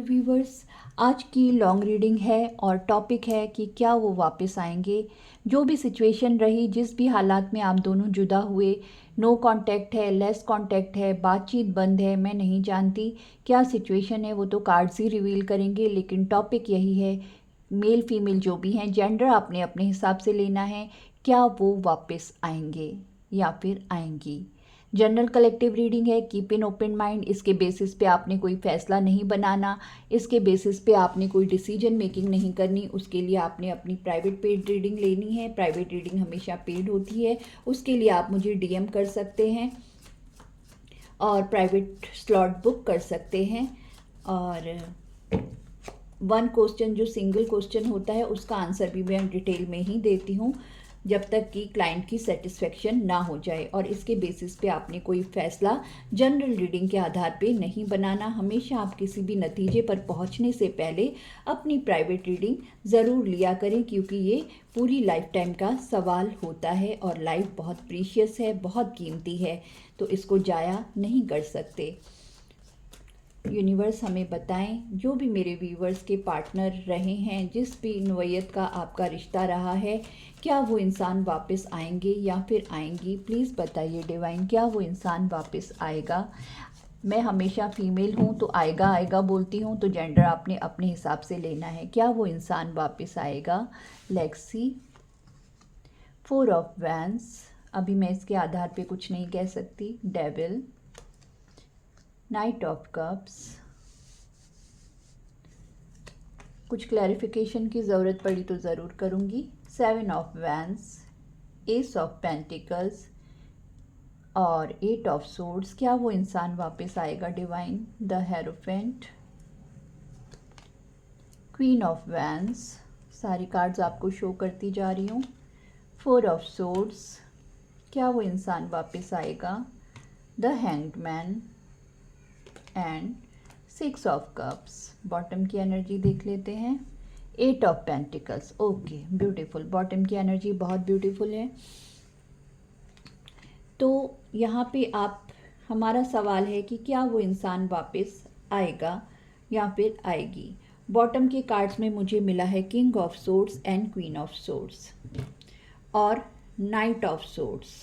Viewers, आज की long reading है और टॉपिक है कि क्या वो वापस आएंगे। जो भी सिचुएशन रही, जिस भी हालात में आप दोनों जुदा हुए, नो कांटेक्ट है, लेस कांटेक्ट है, बातचीत बंद है, मैं नहीं जानती क्या सिचुएशन है, वो तो कार्ड्स ही रिवील करेंगे। लेकिन टॉपिक यही है, मेल फीमेल जो भी हैं, जेंडर आपने अपने हिसाब से लेना है, क्या वो वापस आएंगे या फिर आएंगी। जनरल कलेक्टिव रीडिंग है, कीप इन ओपन माइंड। इसके बेसिस पे आपने कोई फैसला नहीं बनाना, इसके बेसिस पे आपने कोई डिसीजन मेकिंग नहीं करनी। उसके लिए आपने अपनी प्राइवेट पेड रीडिंग लेनी है। प्राइवेट रीडिंग हमेशा पेड होती है, उसके लिए आप मुझे डीएम कर सकते हैं और प्राइवेट स्लॉट बुक कर सकते हैं। और वन क्वेश्चन जो सिंगल क्वेश्चन होता है उसका आंसर भी मैं डिटेल में ही देती हूँ जब तक कि क्लाइंट की सेटिस्फेक्शन ना हो जाए। और इसके बेसिस पे आपने कोई फैसला जनरल रीडिंग के आधार पे नहीं बनाना। हमेशा आप किसी भी नतीजे पर पहुंचने से पहले अपनी प्राइवेट रीडिंग ज़रूर लिया करें, क्योंकि ये पूरी लाइफ टाइम का सवाल होता है और लाइफ बहुत प्रीशियस है, बहुत कीमती है, तो इसको जाया नहीं कर सकते। यूनिवर्स हमें बताएं, जो भी मेरे व्यूवर्स के पार्टनर रहे हैं, जिस भी नोयत का आपका रिश्ता रहा है, क्या वो इंसान वापस आएंगे या फिर आएंगी। प्लीज़ बताइए डिवाइन, क्या वो इंसान वापस आएगा। मैं हमेशा फीमेल हूँ तो आएगा आएगा बोलती हूँ, तो जेंडर आपने अपने हिसाब से लेना है। क्या वो इंसान वापस आएगा। Let's see. 4 ऑफ वैंड्स, अभी मैं इसके आधार पे कुछ नहीं कह सकती। डेविल, नाइट ऑफ कप्स, कुछ क्लैरिफिकेशन की ज़रूरत पड़ी तो ज़रूर करूँगी। 7 of wands, S of pentacles और 8 ऑफ सोर्ड्स, क्या वो इंसान वापस आएगा divine. The hierophant, queen of wands, सारी कार्ड्स आपको शो करती जा रही हूँ। 4 ऑफ सोर्ड्स, क्या वो इंसान वापस आएगा। The hanged man and 6 of cups. Bottom की एनर्जी देख लेते हैं। 8 of pentacles, okay beautiful. Bottom की एनर्जी बहुत ब्यूटीफुल है। तो यहाँ पे हमारा सवाल है कि क्या वो इंसान वापस आएगा या फिर आएगी। बॉटम के कार्ड्स में मुझे मिला है king of swords and queen of swords और नाइट ऑफ सोर्ड्स।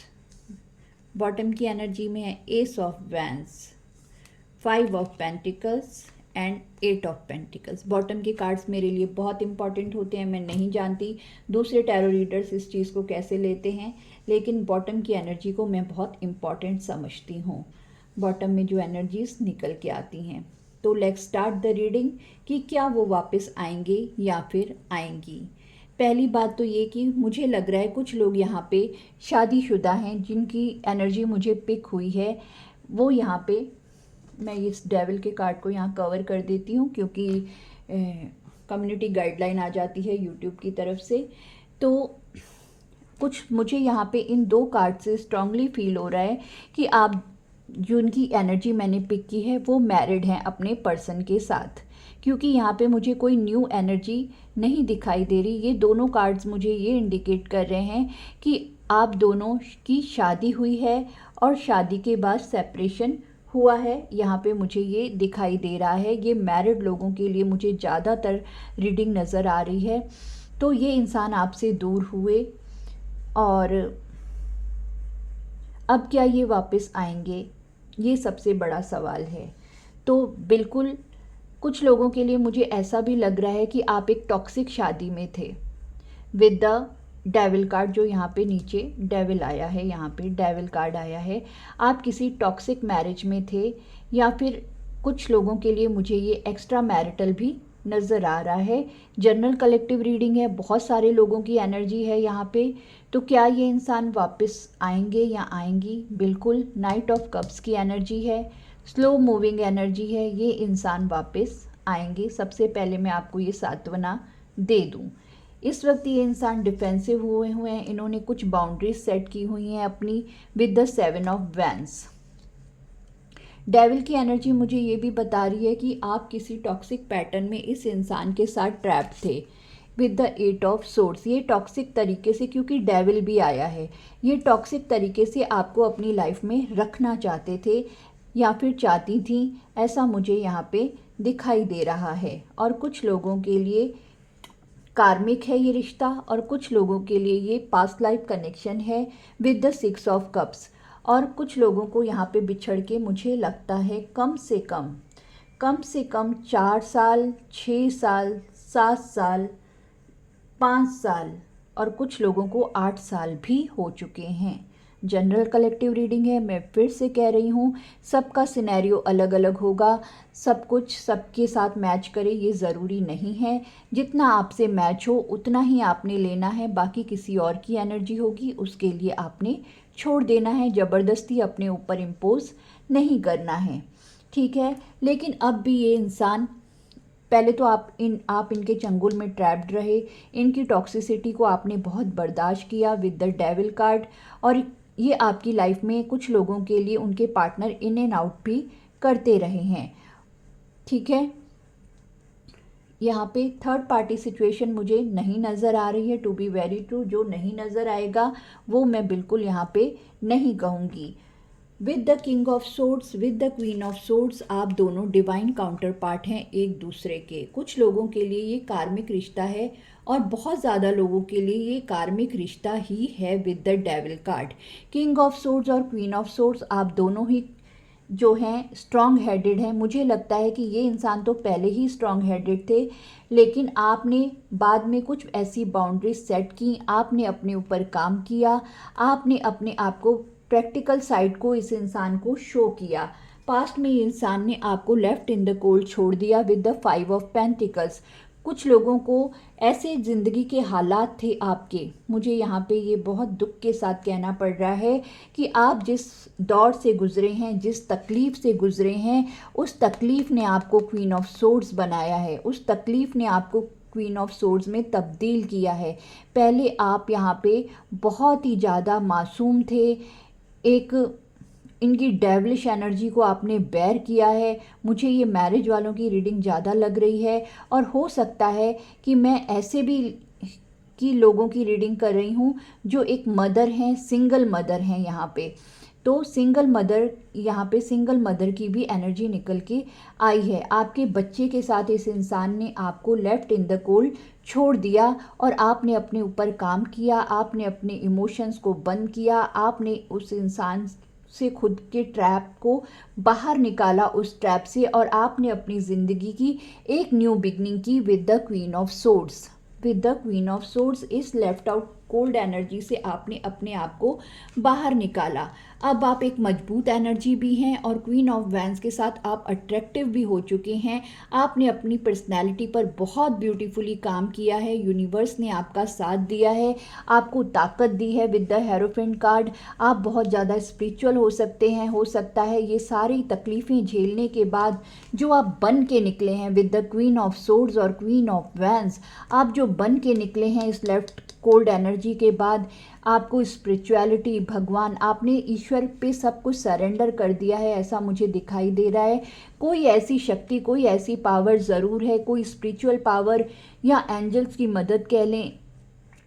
बॉटम की एनर्जी में है S of wands, 5 of pentacles and 8 of pentacles. Bottom के कार्ड्स मेरे लिए बहुत इंपॉर्टेंट होते हैं। मैं नहीं जानती दूसरे टैरो रीडर्स इस चीज़ को कैसे लेते हैं, लेकिन बॉटम की एनर्जी को मैं बहुत इंपॉर्टेंट समझती हूँ। बॉटम में जो एनर्जीज निकल के आती हैं। तो लेट्स स्टार्ट द रीडिंग कि क्या वो वापस आएंगे या फिर आएंगी। पहली बात तो ये कि मुझे लग रहा है कुछ लोग यहाँ पे शादीशुदा हैं, जिनकी एनर्जी मुझे पिक हुई है। वो यहाँ पे, मैं इस डेविल के कार्ड को यहाँ कवर कर देती हूँ क्योंकि कम्युनिटी गाइडलाइन आ जाती है यूट्यूब की तरफ से। तो कुछ मुझे यहाँ पे इन 2 कार्ड से स्ट्रांगली फील हो रहा है कि आप, जो उनकी एनर्जी मैंने पिक की है, वो मैरिड हैं अपने पर्सन के साथ, क्योंकि यहाँ पे मुझे कोई न्यू एनर्जी नहीं दिखाई दे रही। ये दोनों कार्ड्स मुझे ये इंडिकेट कर रहे हैं कि आप दोनों की शादी हुई है और शादी के बाद सेपरेशन हुआ है। यहाँ पे मुझे ये दिखाई दे रहा है। ये मैरिड लोगों के लिए मुझे ज़्यादातर रीडिंग नज़र आ रही है। तो ये इंसान आपसे दूर हुए और अब क्या ये वापस आएंगे, ये सबसे बड़ा सवाल है। तो बिल्कुल कुछ लोगों के लिए मुझे ऐसा भी लग रहा है कि आप एक टॉक्सिक शादी में थे। विद द डेविल कार्ड, जो यहाँ पे नीचे डेविल आया है, यहाँ पे डेविल कार्ड आया है। आप किसी टॉक्सिक मैरिज में थे, या फिर कुछ लोगों के लिए मुझे ये एक्स्ट्रा मैरिटल भी नज़र आ रहा है। जनरल कलेक्टिव रीडिंग है, बहुत सारे लोगों की एनर्जी है यहाँ पे। तो क्या ये इंसान वापस आएंगे या आएंगी। बिल्कुल नाइट ऑफ कप्स की एनर्जी है, स्लो मूविंग एनर्जी है। ये इंसान वापस आएंगे। सबसे पहले मैं आपको ये सांत्वना दे दूँ, इस वक्त ये इंसान डिफेंसिव हुए हैं। इन्होंने कुछ बाउंड्रीज सेट की हुई हैं अपनी with the 7 of wands. Devil की एनर्जी मुझे ये भी बता रही है कि आप किसी टॉक्सिक पैटर्न में इस इंसान के साथ ट्रैप थे विद द 8 ऑफ सोर्ड्स। ये टॉक्सिक तरीके से, क्योंकि डेविल भी आया है, ये टॉक्सिक तरीके से आपको अपनी लाइफ में रखना चाहते थे। या फिर चाहती थी, ऐसा मुझे यहाँ पे दिखाई दे रहा है। और कुछ लोगों के लिए कार्मिक है ये रिश्ता, और कुछ लोगों के लिए ये पास्ट लाइफ कनेक्शन है विद द 6 ऑफ कप्स। और कुछ लोगों को यहाँ पे बिछड़ के मुझे लगता है कम से कम 4 साल, 6 साल, 7 साल, 5 साल, और कुछ लोगों को 8 साल भी हो चुके हैं। जनरल कलेक्टिव रीडिंग है, मैं फिर से कह रही हूँ, सबका सिनेरियो अलग अलग होगा, सब कुछ सबके साथ मैच करे ये ज़रूरी नहीं है। जितना आपसे मैच हो उतना ही आपने लेना है, बाकी किसी और की एनर्जी होगी उसके लिए आपने छोड़ देना है, ज़बरदस्ती अपने ऊपर इम्पोज नहीं करना है, ठीक है। लेकिन अब भी ये इंसान, पहले तो आप इनके चंगुल में ट्रैप्ड रहे, इनकी टॉक्सिसिटी को आपने बहुत बर्दाश्त किया विद द डेविल कार्ड, और ये आपकी लाइफ में कुछ लोगों के लिए उनके पार्टनर इन एंड आउट भी करते रहे हैं, ठीक है। यहाँ पे थर्ड पार्टी सिचुएशन मुझे नहीं नज़र आ रही है, टू बी वेरी ट्रू। जो नहीं नज़र आएगा वो मैं बिल्कुल यहाँ पे नहीं कहूँगी। With the king of swords, with the queen of swords, आप दोनों डिवाइन काउंटर पार्ट हैं एक दूसरे के। कुछ लोगों के लिए ये कार्मिक रिश्ता है, और बहुत ज़्यादा लोगों के लिए ये कार्मिक रिश्ता ही है with the devil card. King of swords और क्वीन ऑफ सोर्ड्स आप दोनों ही जो हैं स्ट्रॉन्ग हेडेड हैं। मुझे लगता है कि ये इंसान तो पहले ही स्ट्रॉन्ग हेडेड थे, लेकिन आपने बाद में कुछ ऐसी बाउंड्रीज सेट की, आपने अपने ऊपर काम किया, आपने अपने आप को प्रैक्टिकल साइड को इस इंसान को शो किया। पास्ट में ये इंसान ने आपको लेफ्ट इन द कोल्ड छोड़ दिया विद द 5 ऑफ पेंटिकल्स। कुछ लोगों को ऐसे ज़िंदगी के हालात थे आपके, मुझे यहाँ पे ये बहुत दुख के साथ कहना पड़ रहा है कि आप जिस दौर से गुज़रे हैं, जिस तकलीफ़ से गुज़रे हैं, उस तकलीफ़ ने आपको क्वीन ऑफ सोर्ड्स बनाया है, उस तकलीफ़ ने आपको क्वीन ऑफ सोर्ड्स में तब्दील किया है। पहले आप यहाँ पे बहुत ही ज़्यादा मासूम थे, एक इनकी डेविलिश एनर्जी को आपने बेयर किया है। मुझे ये मैरिज वालों की रीडिंग ज़्यादा लग रही है, और हो सकता है कि मैं ऐसे भी की लोगों की रीडिंग कर रही हूँ जो एक मदर हैं, सिंगल मदर हैं यहाँ पे। तो सिंगल मदर, यहाँ पे सिंगल मदर की भी एनर्जी निकल के आई है। आपके बच्चे के साथ इस इंसान ने आपको लेफ्ट इन द कोल्ड छोड़ दिया, और आपने अपने ऊपर काम किया, आपने अपने इमोशंस को बंद किया, आपने उस इंसान से खुद के ट्रैप को बाहर निकाला उस ट्रैप से, और आपने अपनी ज़िंदगी की एक न्यू बिगनिंग की with the queen of swords. With the queen of swords, इस लेफ्ट आउट कोल्ड एनर्जी से आपने अपने आप को बाहर निकाला। अब आप एक मजबूत एनर्जी भी हैं, और क्वीन ऑफ वैंस के साथ आप अट्रैक्टिव भी हो चुके हैं। आपने अपनी पर्सनैलिटी पर बहुत ब्यूटीफुली काम किया है, यूनिवर्स ने आपका साथ दिया है, आपको ताकत दी है विद द हेरोफेंट कार्ड। आप बहुत ज़्यादा स्पिरिचुअल हो सकते हैं, हो सकता है ये सारी तकलीफ़ें झेलने के बाद जो आप बन के निकले हैं with the queen of swords और क्वीन ऑफ वैंस, आप जो बन के निकले हैं इस लेफ्ट कोल्ड एनर्जी के बाद, आपको स्पिरिचुअलिटी, भगवान, आपने ईश्वर पे सब कुछ सरेंडर कर दिया है, ऐसा मुझे दिखाई दे रहा है। कोई ऐसी शक्ति, कोई ऐसी पावर ज़रूर है, कोई स्पिरिचुअल पावर या एंजल्स की मदद कह लें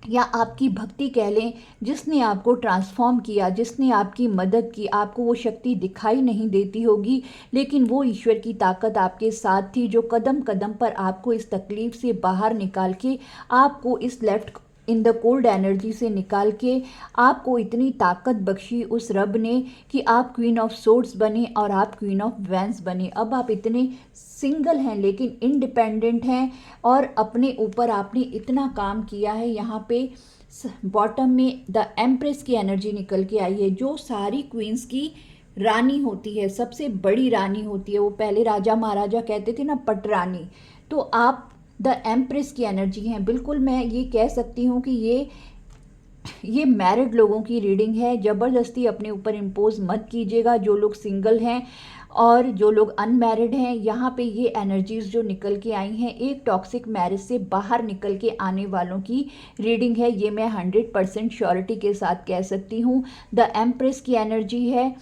या आपकी भक्ति कह लें, जिसने आपको ट्रांसफॉर्म किया, जिसने आपकी मदद की। आपको वो शक्ति दिखाई नहीं देती होगी, लेकिन वो ईश्वर की ताकत आपके साथ थी, जो कदम कदम पर आपको इस तकलीफ़ से बाहर निकाल के, आपको इस left in the cold energy से निकाल के आपको इतनी ताकत बख्शी उस रब ने कि आप क्वीन ऑफ सोर्ड्स बने और आप क्वीन ऑफ वैंस बने। अब आप इतने सिंगल हैं लेकिन इंडिपेंडेंट हैं, और अपने ऊपर आपने इतना काम किया है। यहाँ पे बॉटम में द एम्प्रेस की एनर्जी निकल के आई है, जो सारी क्वींस की रानी होती है, सबसे बड़ी रानी होती है। वो पहले राजा महाराजा कहते थे ना, पटरानी, तो आप द एम्प्रेस की एनर्जी हैं। बिल्कुल मैं ये कह सकती हूँ कि ये मैरिड लोगों की रीडिंग है। ज़बरदस्ती अपने ऊपर इम्पोज मत कीजिएगा, जो लोग सिंगल हैं और जो लोग अनमैरिड हैं। यहाँ पे ये एनर्जीज़ जो निकल के आई हैं, एक टॉक्सिक मैरिज से बाहर निकल के आने वालों की रीडिंग है, ये मैं 100% श्योरिटी के साथ कह सकती हूँ। द एम्प्रेस की एनर्जी है,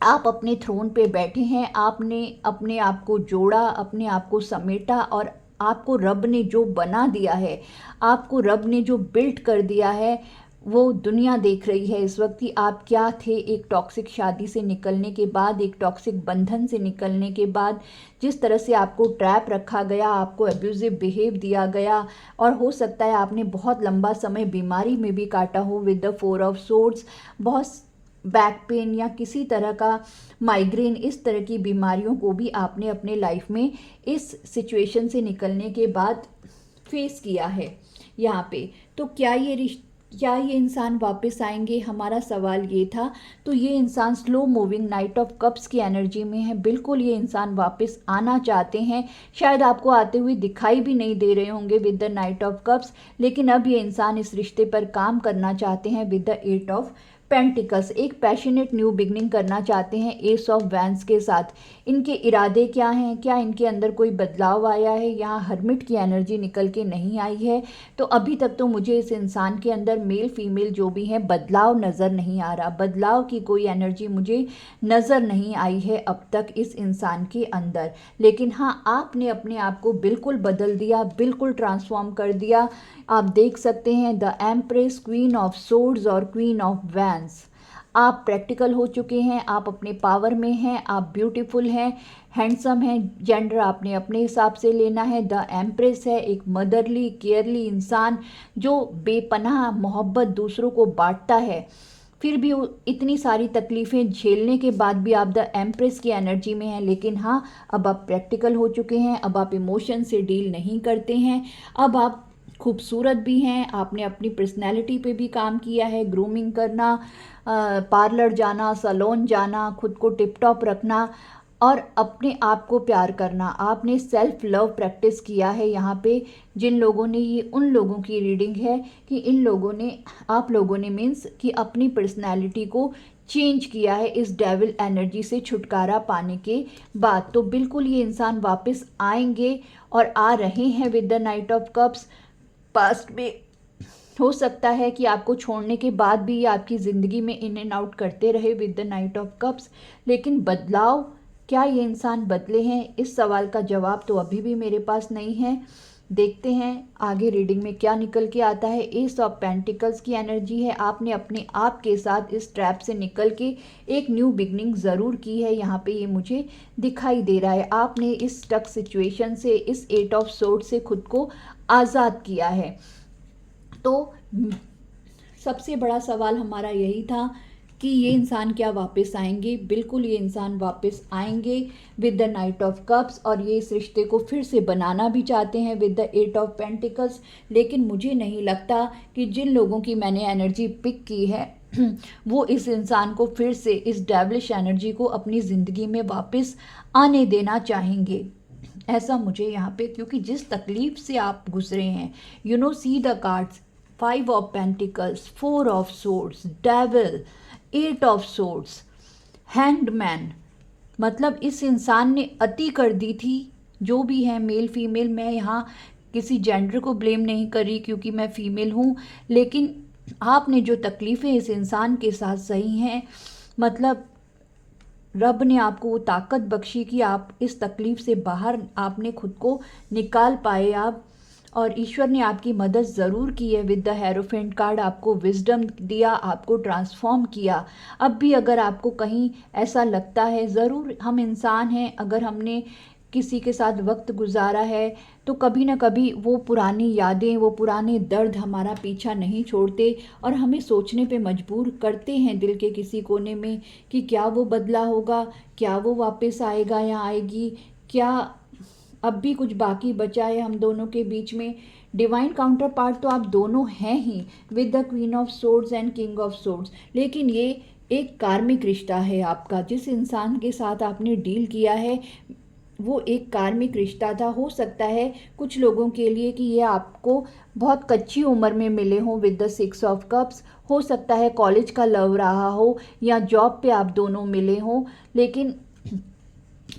आप अपने थ्रोन पे बैठे हैं, आपने अपने आप को जोड़ा, अपने आप को समेटा, और आपको रब ने जो बना दिया है, आपको रब ने जो बिल्ट कर दिया है, वो दुनिया देख रही है इस वक्त कि आप क्या थे एक टॉक्सिक शादी से निकलने के बाद, एक टॉक्सिक बंधन से निकलने के बाद, जिस तरह से आपको ट्रैप रखा गया, आपको एब्यूजिव बिहेव दिया गया, और हो सकता है आपने बहुत लंबा समय बीमारी में भी काटा हो विद द 4 ऑफ सोर्ड्स। बहुत बैक पेन या किसी तरह का माइग्रेन, इस तरह की बीमारियों को भी आपने अपने लाइफ में इस सिचुएशन से निकलने के बाद फेस किया है यहाँ पे। तो क्या ये इंसान वापस आएंगे, हमारा सवाल ये था। तो ये इंसान slow moving night of cups की एनर्जी में है। बिल्कुल ये इंसान वापस आना चाहते हैं, शायद आपको आते हुए दिखाई भी नहीं दे रहे होंगे with the night of cups, लेकिन अब ये इंसान इस रिश्ते पर काम करना चाहते हैं विद द 8 ऑफ पेंटिकल्स। एक पैशनेट न्यू बिगनिंग करना चाहते हैं एस ऑफ वैंस के साथ। इनके इरादे क्या हैं, क्या इनके अंदर कोई बदलाव आया है? यहाँ हर्मिट की एनर्जी निकल के नहीं आई है, तो अभी तक तो मुझे इस इंसान के अंदर मेल फीमेल जो भी है बदलाव नज़र नहीं आ रहा। बदलाव की कोई एनर्जी मुझे नज़र नहीं आई है अब तक इस इंसान के अंदर। लेकिन हाँ, आपने अपने आप को बिल्कुल बदल दिया, बिल्कुल ट्रांसफॉर्म कर दिया। आप देख सकते हैं the empress, queen of swords और क्वीन ऑफ वैंस। आप प्रैक्टिकल हो चुके हैं, आप अपने पावर में हैं, आप ब्यूटीफुल हैं, हैंडसम हैं। जेंडर आपने अपने हिसाब से लेना है। द एम्प्रेस है एक मदरली केयरली इंसान जो बेपनाह मोहब्बत दूसरों को बांटता है, फिर भी इतनी सारी तकलीफ़ें झेलने के बाद भी आप द एम्प्रेस की एनर्जी में हैं। लेकिन हाँ, अब आप प्रैक्टिकल हो चुके हैं, अब आप इमोशन से डील नहीं करते हैं, अब आप खूबसूरत भी हैं। आपने अपनी पर्सनैलिटी पे भी काम किया है, ग्रूमिंग करना, पार्लर जाना, सैलून जाना, खुद को टिप टॉप रखना और अपने आप को प्यार करना। आपने सेल्फ लव प्रैक्टिस किया है यहाँ पे। जिन लोगों ने, ये उन लोगों की रीडिंग है कि इन लोगों ने, आप लोगों ने मीन्स कि अपनी पर्सनैलिटी को चेंज किया है इस डेविल एनर्जी से छुटकारा पाने के बाद। तो बिल्कुल ये इंसान वापस आएंगे और आ रहे हैं with the night of cups. Past में हो सकता है कि आपको छोड़ने के बाद भी ये आपकी ज़िंदगी में इन एंड आउट करते रहे with the night of cups. लेकिन बदलाव, क्या ये इंसान बदले हैं? इस सवाल का जवाब तो अभी भी मेरे पास नहीं है। देखते हैं आगे रीडिंग में क्या निकल के आता है। एस ऑफ पेंटिकल्स की एनर्जी है। आपने अपने आप के साथ इस ट्रैप से निकल के एक न्यू बिगनिंग ज़रूर की है, यहाँ पे ये मुझे दिखाई दे रहा है। आपने इस स्टक सिचुएशन से, इस 8 ऑफ सोर्ड से खुद को आज़ाद किया है। तो सबसे बड़ा सवाल हमारा यही था कि ये इंसान क्या वापस आएंगे? बिल्कुल ये इंसान वापस आएंगे with the night of cups, और ये इस रिश्ते को फिर से बनाना भी चाहते हैं विद द 8 ऑफ पेंटिकल्स। लेकिन मुझे नहीं लगता कि जिन लोगों की मैंने एनर्जी पिक की है वो इस इंसान को फिर से, इस डेविलिश एनर्जी को अपनी ज़िंदगी में वापस आने देना चाहेंगे, ऐसा मुझे यहाँ पे, क्योंकि जिस तकलीफ से आप गुजरे हैं, you know, see the cards, 5 of pentacles, 4 of swords, devil, 8 of swords, hanged man. मतलब इस इंसान ने अति कर दी थी। जो भी है, मेल फीमेल, मैं यहाँ किसी जेंडर को ब्लेम नहीं कर रही क्योंकि मैं फीमेल हूँ, लेकिन आपने जो तकलीफ़ें इस इंसान के साथ सही हैं, मतलब रब ने आपको वो ताकत बख्शी कि आप इस तकलीफ़ से बाहर आपने खुद को निकाल पाए आप, और ईश्वर ने आपकी मदद ज़रूर की है विद द हेरोफेंट कार्ड। आपको विजडम दिया, आपको ट्रांसफॉर्म किया। अब भी अगर आपको कहीं ऐसा लगता है, ज़रूर हम इंसान हैं, अगर हमने किसी के साथ वक्त गुजारा है तो कभी ना कभी वो पुरानी यादें, वो पुराने दर्द हमारा पीछा नहीं छोड़ते और हमें सोचने पे मजबूर करते हैं दिल के किसी कोने में कि क्या वो बदला होगा, क्या वो वापस आएगा या आएगी, क्या अब भी कुछ बाकी बचा है हम दोनों के बीच में। डिवाइन काउंटर पार्ट तो आप दोनों हैं ही with the queen of swords and king of swords, लेकिन ये एक कार्मिक रिश्ता है आपका। जिस इंसान के साथ आपने डील किया है वो एक कार्मिक रिश्ता था। हो सकता है कुछ लोगों के लिए कि ये आपको बहुत कच्ची उम्र में मिले हों विद द 6 ऑफ कप्स। हो सकता है कॉलेज का लव रहा हो या जॉब पे आप दोनों मिले हों, लेकिन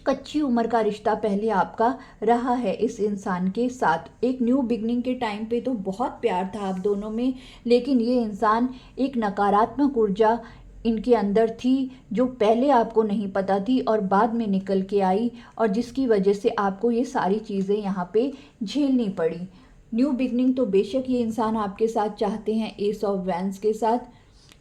कच्ची उम्र का रिश्ता पहले आपका रहा है इस इंसान के साथ। एक न्यू बिगनिंग के टाइम पे तो बहुत प्यार था आप दोनों में, लेकिन ये इंसान, एक नकारात्मक ऊर्जा इनके अंदर थी जो पहले आपको नहीं पता थी और बाद में निकल के आई, और जिसकी वजह से आपको ये सारी चीज़ें यहाँ पे झेलनी पड़ी। न्यू बिगनिंग तो बेशक ये इंसान आपके साथ चाहते हैं एस ऑफ वैंस के साथ,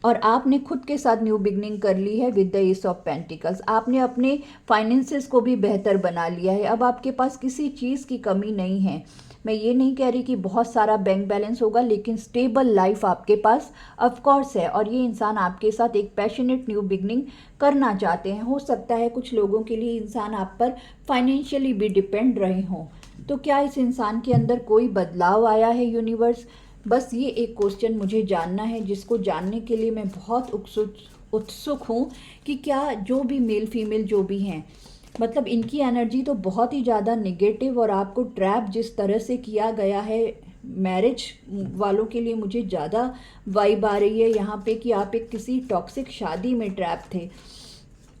और आपने खुद के साथ न्यू बिगनिंग कर ली है with the S of pentacles. आपने अपने फाइनेंसेस को भी बेहतर बना लिया है। अब आपके पास किसी चीज़ की कमी नहीं है। मैं ये नहीं कह रही कि बहुत सारा बैंक बैलेंस होगा, लेकिन स्टेबल लाइफ आपके पास ऑफ कोर्स है। और ये इंसान आपके साथ एक पैशनेट न्यू बिगनिंग करना चाहते हैं। हो सकता है कुछ लोगों के लिए इंसान आप पर फाइनेंशियली भी डिपेंड रहे हों। तो क्या इस इंसान के अंदर कोई बदलाव आया है यूनिवर्स? बस ये एक क्वेश्चन मुझे जानना है, जिसको जानने के लिए मैं बहुत उत्सुक हूँ कि क्या जो भी मेल फीमेल जो भी हैं, मतलब इनकी एनर्जी तो बहुत ही ज़्यादा नेगेटिव, और आपको ट्रैप जिस तरह से किया गया है मैरिज वालों के लिए मुझे ज़्यादा वाइब आ रही है यहाँ पे कि आप एक किसी टॉक्सिक शादी में ट्रैप थे,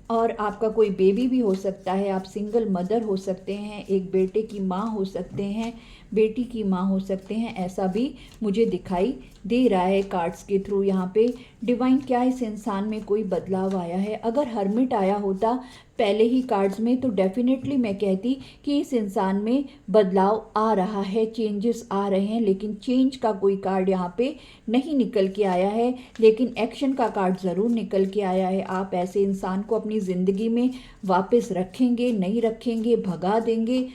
और आपका कोई बेबी भी हो सकता है। आप सिंगल मदर हो सकते हैं, एक बेटे की माँ हो सकते हैं, बेटी की माँ हो सकते हैं, ऐसा भी मुझे दिखाई दे रहा है कार्ड्स के थ्रू यहाँ पे। डिवाइन, क्या इस इंसान में कोई बदलाव आया है? अगर हर्मिट आया होता पहले ही कार्ड्स में तो डेफिनेटली मैं कहती कि इस इंसान में बदलाव आ रहा है, चेंजेस आ रहे हैं, लेकिन चेंज का कोई कार्ड यहाँ पे नहीं निकल के आया है, लेकिन एक्शन का कार्ड ज़रूर निकल के आया है। आप ऐसे इंसान को अपनी ज़िंदगी में वापस रखेंगे, नहीं रखेंगे, भगा देंगे,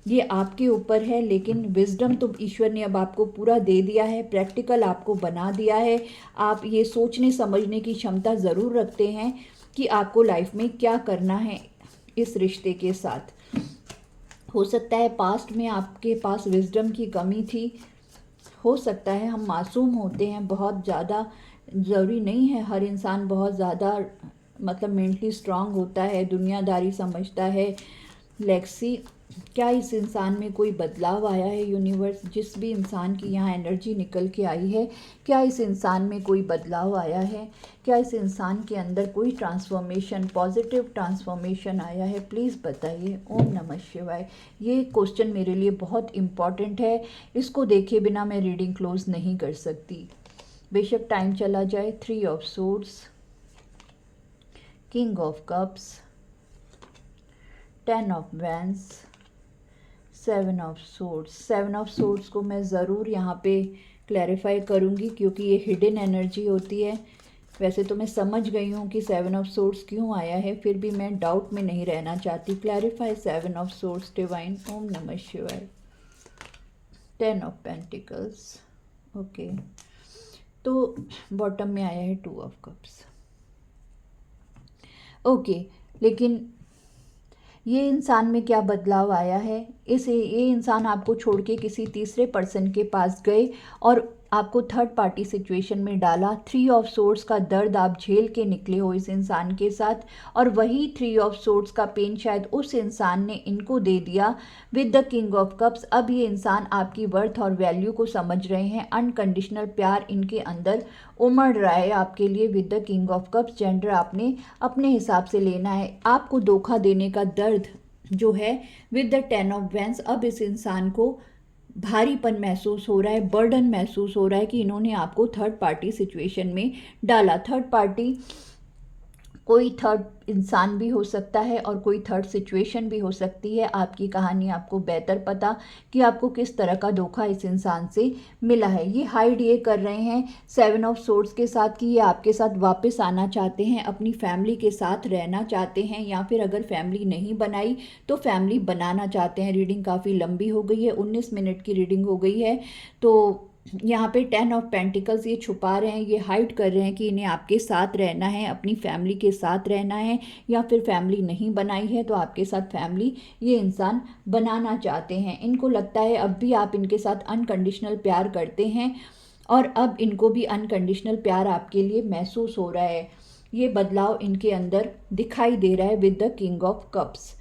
ये आपके ऊपर है। लेकिन विजडम तो ईश्वर ने अब आपको पूरा दे दिया है, प्रैक्टिकल आपको बना दिया है। आप ये सोचने समझने की क्षमता ज़रूर रखते हैं कि आपको लाइफ में क्या करना है इस रिश्ते के साथ। हो सकता है पास्ट में आपके पास विजडम की कमी थी, हो सकता है। हम मासूम होते हैं, बहुत ज़्यादा ज़रूरी नहीं है हर इंसान बहुत ज़्यादा मतलब मेंटली स्ट्रांग होता है, दुनियादारी समझता है। लेक्सी, क्या इस इंसान में कोई बदलाव आया है यूनिवर्स? जिस भी इंसान की यहाँ एनर्जी निकल के आई है, क्या इस इंसान में कोई बदलाव आया है? क्या इस इंसान के अंदर कोई ट्रांसफॉर्मेशन, पॉजिटिव ट्रांसफॉर्मेशन आया है? प्लीज़ बताइए। ओम नमः शिवाय। ये क्वेश्चन मेरे लिए बहुत इम्पॉर्टेंट है, इसको देखे बिना मैं रीडिंग क्लोज नहीं कर सकती, बेशक टाइम चला जाए। 3 of swords, king of cups, 10 of vents, 7 of swords. 7 of swords को मैं ज़रूर यहाँ पे क्लैरिफाई करूँगी, क्योंकि ये हिडन एनर्जी होती है। वैसे तो मैं समझ गई हूँ कि 7 ऑफ सोर्ड्स क्यों आया है, फिर भी मैं डाउट में नहीं रहना चाहती। Clarify 7 of swords divine. ओम नमः शिवाय। 10 ऑफ पेंटिकल्स, ओके। तो बॉटम में आया है 2 ऑफ कप्स, ओके। लेकिन ये इंसान में क्या बदलाव आया है? ये इंसान आपको छोड़ के किसी तीसरे पर्सन के पास गए और आपको थर्ड पार्टी सिचुएशन में डाला। 3 ऑफ सोर्ड्स का दर्द आप झेल के निकले हो इस इंसान के साथ, और वही 3 ऑफ सोर्ड्स का पेन शायद उस इंसान ने इनको दे दिया with the king of cups. अब ये इंसान आपकी वर्थ और वैल्यू को समझ रहे हैं। अनकंडीशनल प्यार इनके अंदर उमड़ रहा है आपके लिए with the king of cups. Gender आपने अपने हिसाब से लेना है। आपको धोखा देने का दर्द जो है विद द 10 ऑफ वैंस, अब इस इंसान को भारीपन महसूस हो रहा है, बर्डन महसूस हो रहा है कि इन्होंने आपको थर्ड पार्टी सिचुएशन में डाला। थर्ड पार्टी कोई थर्ड इंसान भी हो सकता है और कोई थर्ड सिचुएशन भी हो सकती है। आपकी कहानी आपको बेहतर पता कि आपको किस तरह का धोखा इस इंसान से मिला है। ये हाइड ये कर रहे हैं 7 ऑफ सोर्ड्स के साथ कि ये आपके साथ वापस आना चाहते हैं, अपनी फैमिली के साथ रहना चाहते हैं, या फिर अगर फैमिली नहीं बनाई तो फैमिली बनाना चाहते हैं। रीडिंग काफ़ी लंबी हो गई है, 19 मिनट की रीडिंग हो गई है। तो यहाँ पे 10 ऑफ पेंटिकल्स ये छुपा रहे हैं, ये हाइड कर रहे हैं कि इन्हें आपके साथ रहना है, अपनी फैमिली के साथ रहना है, या फिर फैमिली नहीं बनाई है तो आपके साथ फैमिली ये इंसान बनाना चाहते हैं। इनको लगता है अब भी आप इनके साथ अनकंडीशनल प्यार करते हैं, और अब इनको भी अनकंडीशनल प्यार आपके लिए महसूस हो रहा है। ये बदलाव इनके अंदर दिखाई दे रहा है with the king of cups.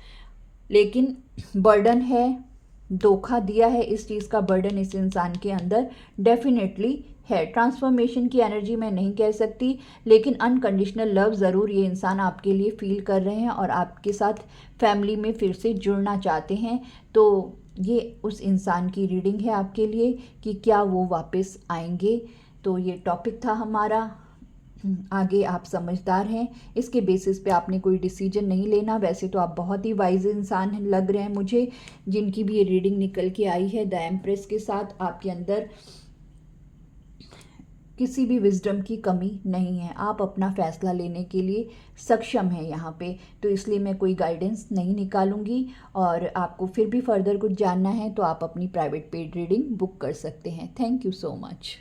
लेकिन बर्डन है, धोखा दिया है, इस चीज़ का बर्डन इस इंसान के अंदर डेफिनेटली है। ट्रांसफॉर्मेशन की एनर्जी मैं नहीं कह सकती, लेकिन अनकंडीशनल लव ज़रूर ये इंसान आपके लिए फील कर रहे हैं और आपके साथ फैमिली में फिर से जुड़ना चाहते हैं। तो ये उस इंसान की रीडिंग है आपके लिए कि क्या वो वापस आएंगे। तो ये टॉपिक था हमारा आगे आप समझदार हैं, इसके बेसिस पे आपने कोई डिसीजन नहीं लेना। वैसे तो आप बहुत ही वाइज इंसान लग रहे हैं मुझे, जिनकी भी ये रीडिंग निकल के आई है द एम्प्रेस के साथ। आपके अंदर किसी भी विजडम की कमी नहीं है, आप अपना फैसला लेने के लिए सक्षम हैं यहाँ पे। तो इसलिए मैं कोई गाइडेंस नहीं निकालूंगी। और आपको फिर भी फर्दर कुछ जानना है तो आप अपनी प्राइवेट पेड रीडिंग बुक कर सकते हैं। Thank you so much.